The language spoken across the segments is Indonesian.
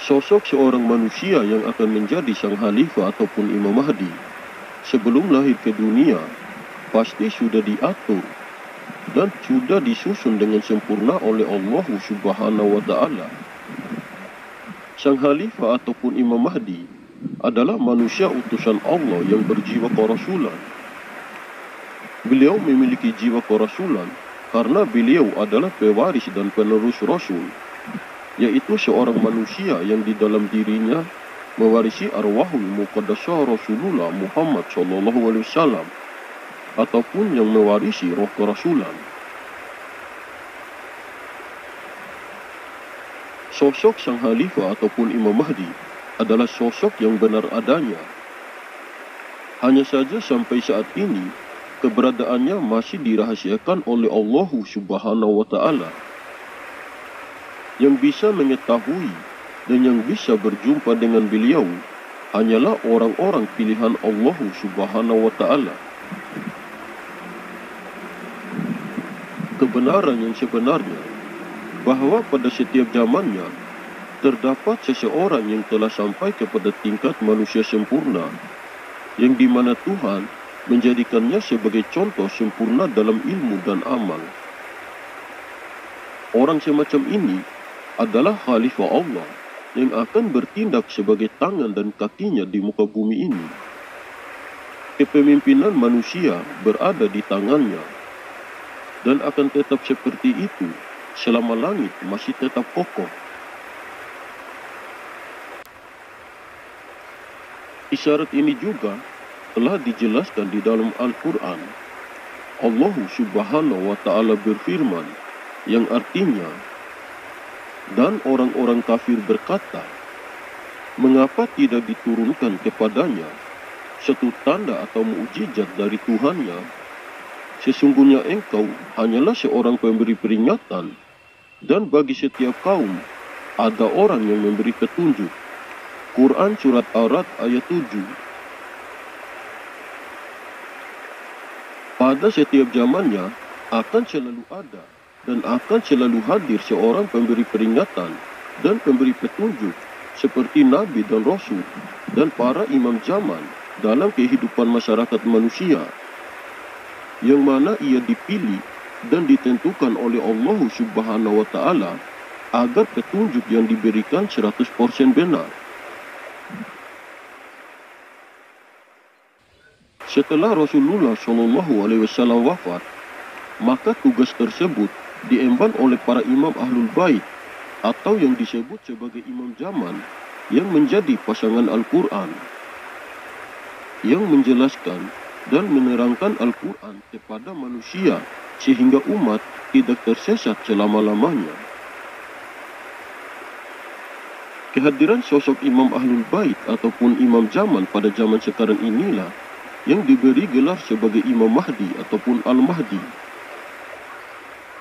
Sosok seorang manusia yang akan menjadi sang khalifah ataupun Imam Mahdi sebelum lahir ke dunia pasti sudah diatur dan sudah disusun dengan sempurna oleh Allah Subhanahu wa Ta'ala. Sang khalifah ataupun Imam Mahdi adalah manusia utusan Allah yang berjiwa kerasulan. Beliau memiliki jiwa kerasulan karena beliau adalah pewaris dan penerus Rasul, yaitu seorang manusia yang di dalam dirinya mewarisi arwahul muqaddasah Rasulullah Muhammad SAW, ataupun yang mewarisi roh kerasulan. Sosok sang khalifah ataupun Imam Mahdi adalah sosok yang benar adanya. Hanya saja sampai saat ini keberadaannya masih dirahasiakan oleh Allah Subhanahu wa Ta'ala. Yang bisa mengetahui dan yang bisa berjumpa dengan beliau hanyalah orang-orang pilihan Allah Subhanahu wa Ta'ala. Kebenaran yang sebenarnya bahwa pada setiap zamannya terdapat seseorang yang telah sampai kepada tingkat manusia sempurna, yang dimana Tuhan menjadikannya sebagai contoh sempurna dalam ilmu dan amal. Orang semacam ini adalah khalifah Allah yang akan bertindak sebagai tangan dan kakinya di muka bumi ini. Kepemimpinan manusia berada di tangannya dan akan tetap seperti itu selama langit masih tetap kokoh. Isyarat ini juga telah dijelaskan di dalam Al-Quran. Allah Subhanahu wa Ta'ala berfirman, yang artinya, dan orang-orang kafir berkata, mengapa tidak diturunkan kepadanya satu tanda atau mukjizat dari Tuhannya? Sesungguhnya engkau hanyalah seorang pemberi peringatan, dan bagi setiap kaum ada orang yang memberi petunjuk. Quran Surat Ar-Ra'd ayat 7. Pada setiap zamannya akan selalu ada dan akan selalu hadir seorang pemberi peringatan dan pemberi petunjuk seperti Nabi dan Rasul dan para imam zaman dalam kehidupan masyarakat manusia, yang mana ia dipilih dan ditentukan oleh Allah Subhanahu wa Ta'ala agar petunjuk yang diberikan 100% benar. Setelah Rasulullah SAW wafat, maka tugas tersebut diemban oleh para imam Ahlul Bait atau yang disebut sebagai imam zaman yang menjadi pasangan Al-Quran, yang menjelaskan dan menerangkan Al-Quran kepada manusia sehingga umat tidak tersesat selama-lamanya. Kehadiran sosok imam Ahlul Bait ataupun imam zaman pada zaman sekarang inilah yang diberi gelar sebagai Imam Mahdi ataupun Al-Mahdi.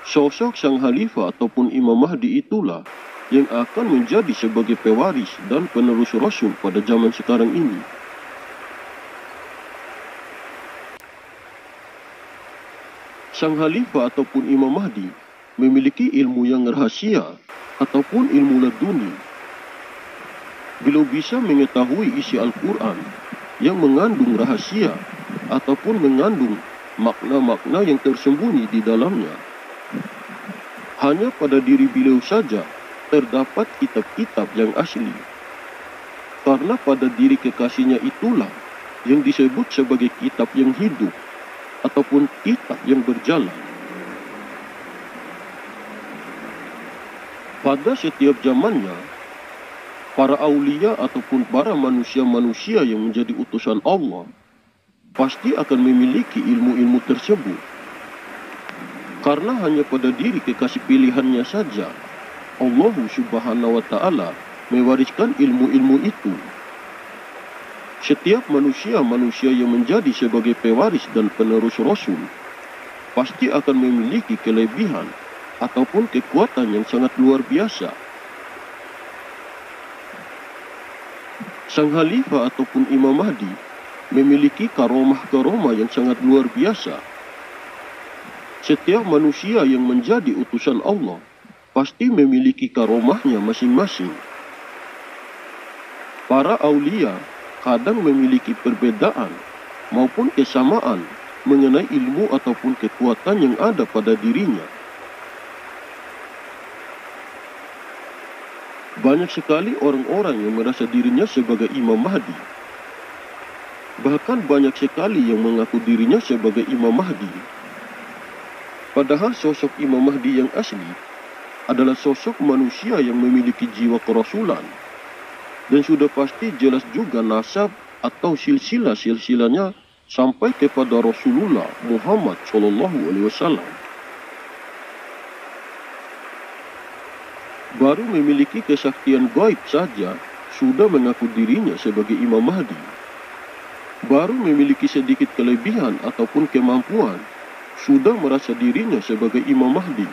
Sosok sang khalifah ataupun Imam Mahdi itulah yang akan menjadi sebagai pewaris dan penerus Rasul pada zaman sekarang ini. Sang khalifah ataupun Imam Mahdi memiliki ilmu yang rahasia ataupun ilmu laduni. Beliau bisa mengetahui isi Al-Quran yang mengandung rahasia ataupun mengandung makna-makna yang tersembunyi di dalamnya. Hanya pada diri beliau saja terdapat kitab-kitab yang asli, karena pada diri kekasihnya itulah yang disebut sebagai kitab yang hidup ataupun kitab yang berjalan. Pada setiap zamannya, para aulia ataupun para manusia-manusia yang menjadi utusan Allah pasti akan memiliki ilmu-ilmu tersebut. Karena hanya pada diri kekasih pilihannya saja Allah Subhanahu wa Ta'ala mewariskan ilmu-ilmu itu. Setiap manusia-manusia yang menjadi sebagai pewaris dan penerus Rasul pasti akan memiliki kelebihan ataupun kekuatan yang sangat luar biasa. Sang khalifah ataupun Imam Mahdi memiliki karomah-karomah yang sangat luar biasa. Setiap manusia yang menjadi utusan Allah pasti memiliki karomahnya masing-masing. Para aulia kadang memiliki perbedaan maupun kesamaan mengenai ilmu ataupun kekuatan yang ada pada dirinya. Banyak sekali orang-orang yang merasa dirinya sebagai Imam Mahdi. Bahkan banyak sekali yang mengaku dirinya sebagai Imam Mahdi. Padahal sosok Imam Mahdi yang asli adalah sosok manusia yang memiliki jiwa kerasulan. Dan sudah pasti jelas juga nasab atau silsilah-silsilahnya sampai kepada Rasulullah Muhammad SAW. Baru memiliki kesaktian gaib saja sudah mengaku dirinya sebagai Imam Mahdi. Baru memiliki sedikit kelebihan ataupun kemampuan sudah merasa dirinya sebagai Imam Mahdi.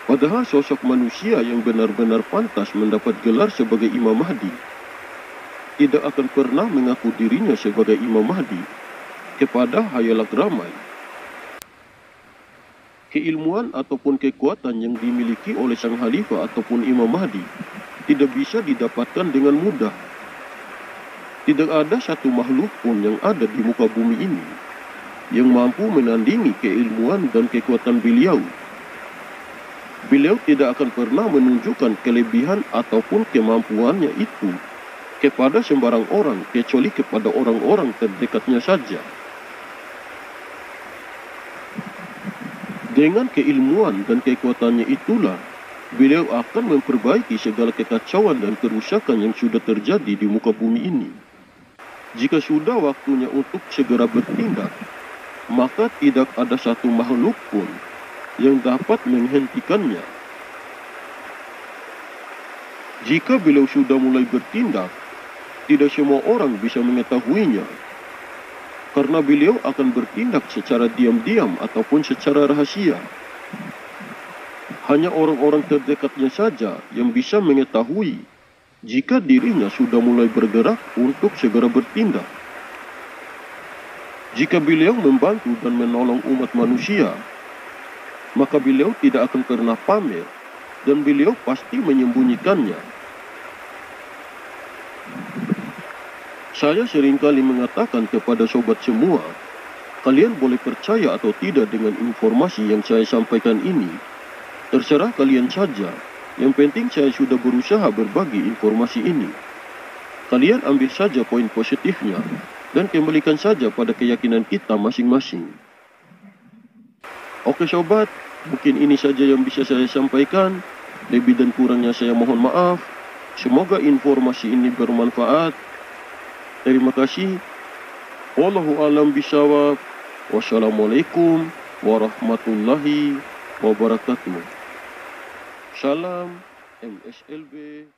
Padahal sosok manusia yang benar-benar pantas mendapat gelar sebagai Imam Mahdi tidak akan pernah mengaku dirinya sebagai Imam Mahdi kepada khayalak ramai. Keilmuan ataupun kekuatan yang dimiliki oleh sang Khalifah ataupun Imam Mahdi tidak bisa didapatkan dengan mudah. Tidak ada satu makhluk pun yang ada di muka bumi ini yang mampu menandingi keilmuan dan kekuatan beliau. Beliau tidak akan pernah menunjukkan kelebihan ataupun kemampuannya itu kepada sembarang orang kecuali kepada orang-orang terdekatnya saja. Dengan keilmuan dan kekuatannya itulah beliau akan memperbaiki segala kekacauan dan kerusakan yang sudah terjadi di muka bumi ini. Jika sudah waktunya untuk segera bertindak, maka tidak ada satu makhluk pun yang dapat menghentikannya. Jika beliau sudah mulai bertindak, tidak semua orang bisa mengetahuinya, karena beliau akan bertindak secara diam-diam ataupun secara rahasia. Hanya orang-orang terdekatnya saja yang bisa mengetahui jika dirinya sudah mulai bergerak untuk segera bertindak. Jika beliau membantu dan menolong umat manusia, maka beliau tidak akan pernah pamer dan beliau pasti menyembunyikannya. Saya seringkali mengatakan kepada sobat semua, kalian boleh percaya atau tidak dengan informasi yang saya sampaikan ini. Terserah kalian saja, yang penting saya sudah berusaha berbagi informasi ini. Kalian ambil saja poin positifnya dan kembalikan saja pada keyakinan kita masing-masing. Oke sobat, mungkin ini saja yang bisa saya sampaikan. Lebih dan kurangnya saya mohon maaf. Semoga informasi ini bermanfaat. Terima kasih. Wallahu a'lam bishawab. Wassalamualaikum warahmatullahi wabarakatuh. Salam MSLB.